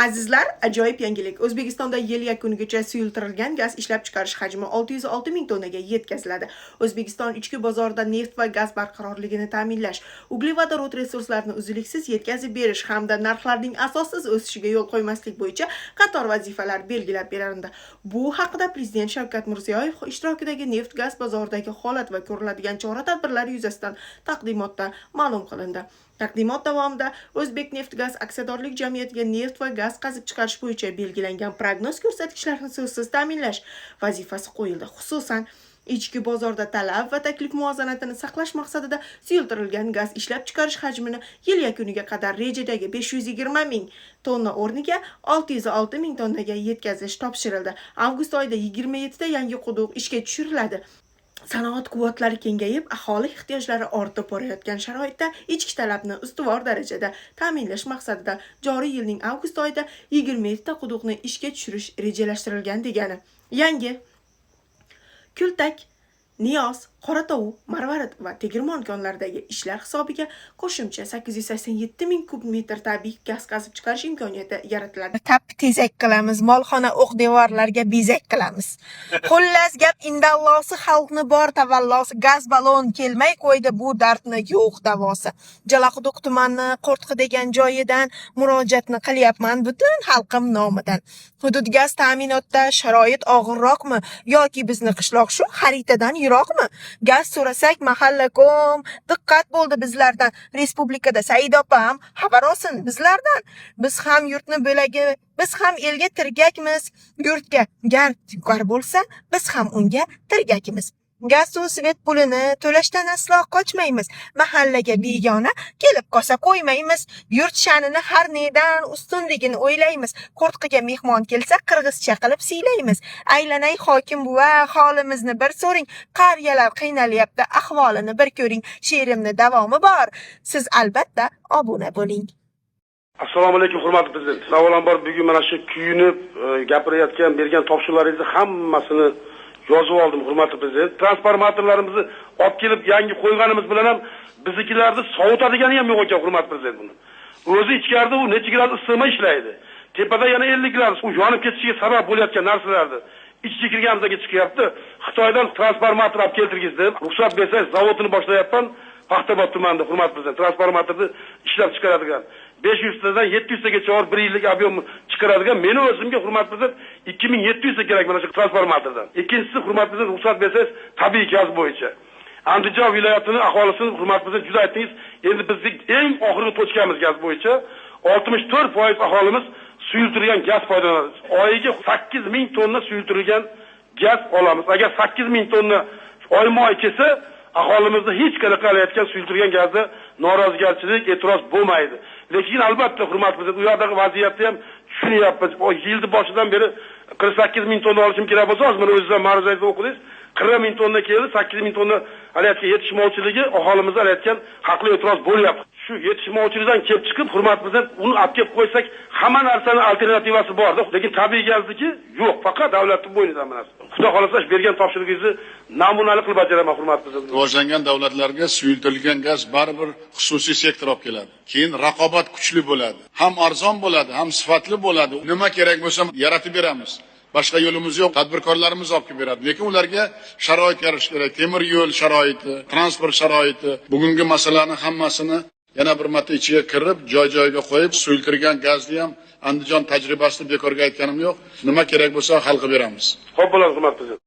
Azizlar, ajoyib yangilik. O'zbekistonda yil yakunigacha suyultirilgan gaz ishlab chiqarish hajmi 606 ming tonnaga yetkaziladi. O'zbekiston ichki bozorida neft va gaz barqarorligini ta'minlash, uglevodorod resurslarini uzluksiz yetkazib berish hamda narxlarning asossiz o'sishiga yo'l qo'ymaslik bo'yicha qator vazifalar belgilab berildi. Bu haqida Prezident Shavkat Mirziyoyev ishtirokidagi neft-gaz bozoridagi holat va ko'riladigan chora-tadbirlar yuzasidan taqdimotda ma'lum qilindi. Taqdimot davomida O'zbekneftgaz aksiyadorlik jamiyatiga neft va gaz qazib chiqarish bo'yicha belgilangan prognoz ko'rsatkichlarini so'zsiz ta'minlash vazifasi qo'yildi. Xususan, ichki bozorda talab va taklif muvozanatini saqlash maqsadida suyultirilgan gaz ishlab chiqarish hajmini yil yakuniga qadar rejadagi 520 ming tonna o'rniga 606 ming tonnaga yetkazish topshirildi. Avgust oyida 27 ta yangi quduq ishga tushiriladi. Sanoat quvvatlari kengayib, aholi ehtiyojlari ortib borayotgan sharoitda ichki talabni ustuvor darajada ta'minlash maqsadida joriy yilning avgust oyida 27 ta quduqni ishga tushirish rejalashtirilgan degani. Yangi Kultak, Niyoz, Qoratovuq, Marvarid va Tegirmon konlaridagi ishlar hisobiga qo'shimcha 887 ming kub metr tabiiy gaz qazib chiqarish imkoniyati yaratiladi. Tap tezak qilamiz, molxona o'q-devorlarga bezak qilamiz. Xullas gap indallosi xalqni bor tavallosi, gaz balon kelmay qo'ydi bu dardni yo'q davosi. Jalaquduq tumani Qo'rtqi degan joyidan murojaatni qilyapman butun xalqim nomidan. Hudud gaz ta'minotda sharoit og'irroqmi yoki bizni qishloq shu xaritadan yiroqmi? Gaz so'rasak mahalla kom, diqqat bo'ldi bizlardan. Respublikada Said opam xabar olsin bizlardan. Biz ham yurtni bo'lagi, biz ham elga tirgakmiz. Yurtga gar tikor bo'lsa, biz ham unga tirgakmiz. Gaz suv svet pulini to'lashdan aslo qochmaymiz. Mahallaga begona kelib qosa qo'ymaymiz. Yurt sha'nini har nedan ustunligini o'ylaymiz. Qo'rtqiga mehmon kelsa qirg'izcha qilib siylaymiz. Aylanay hokim buva, holimizni bir so'ring. Qariyalar qiynalyapti, ahvolini bir ko'ring. She'rimni davomi bor. Siz albatta obuna bo'ling. Assalomu alaykum hurmatli prezident. Avvalambor bugun mana shu kuyunib gapirayotgan, bergan topshiriqlaringizni hammasini yozib oldim hurmatli prezident. Transformatorlarimizni olib kelib yangi qo'yganimiz bilan ham biznikilarni sovutadigani ham yo'q ekan hurmatli prezident buni. O'zi ichkarida u necha gradus isitma ishlaydi. Tepada yana 50 gradus. U yonib ketishiga sabab bo'layotgan narsalarni ichga kirganimizga chiqyapti. Xitoydan transformator olib keltirgizdim. Ruxsat bersangiz zavodini boshlayapman. Paxtabod tumanida hurmatli prezident transformatorni ishlab chiqaradigan. 500 tadan 700 tagacha bir yillik ob'yem chiqaradigan meni o'zimga hurmatli prezident 2700 ta kerak mana shu transformatordan. Ikkinchisi hurmatli prezident ruxsat bersangiz tabiiy gaz bo'yicha. Andijon viloyatining aholisini hurmatli prezident juda aytdingiz. Endi bizning eng oxirgi tochkamiz gaz bo'yicha 64% aholimiz suyultirilgan gaz foydalanadi. Oyiga 8 ming tonna suyultirilgan gaz olamiz. Agar 8 ming tonna oyma-oy kelsa, aholimizda hech qanaqa qilayotgan suyultirilgan gazda norozigarchilik, e'tiroz bo'lmaydi. Lekin albatta hurmatli prezident, u yerdagi vaziyatni ham tushunyapmiz. O yilni boshidan beri 48 ming tonna olishim kerak bo'lsa, hozir mana o'zingizdan ma'ruzangizni o'qidingiz. 40 ming tonna keldi, 8 ming tonna halayotgan yetishmovchiligi aholimizda halayotgan haqli e'tiroz bo'lyapti. Shu yetishmovchilikdan kelib chiqib, hurmatli prezident, uni olib kelib qo'ysak, hamma narsaning alternativasi bor-da. Lekin tabiiy gazniki yo'q, faqat davlatning bo'ynida bu narsa. Xudo xolasa bergan topshirigingizni namunali qilib bajaraman hurmatli prezident. Rivojlangan davlatlarga suyultirilgan gaz baribir xususiy sektor olib keladi. Keyin raqobat kuchli bo'ladi. Ham arzon bo'ladi, ham sifatli bo'ladi. Nima kerak bo'lsa yaratib beramiz. Boshqa yo'limiz yo'q, tadbirkorlarimiz olib kelib beradi. Lekin ularga sharoit yaratish kerak. Temir yo'l sharoiti, transport sharoiti, bugungi masalalarni hammasini yana bir marta ichiga kirib, joy-joyiga qo'yib, suyultirilgan gazni ham Andijon tajribasini bekorga aytganim yo'q. Nima kerak bo'lsa hal qilib beramiz. Xo'p bo'ladi hurmatli prezident.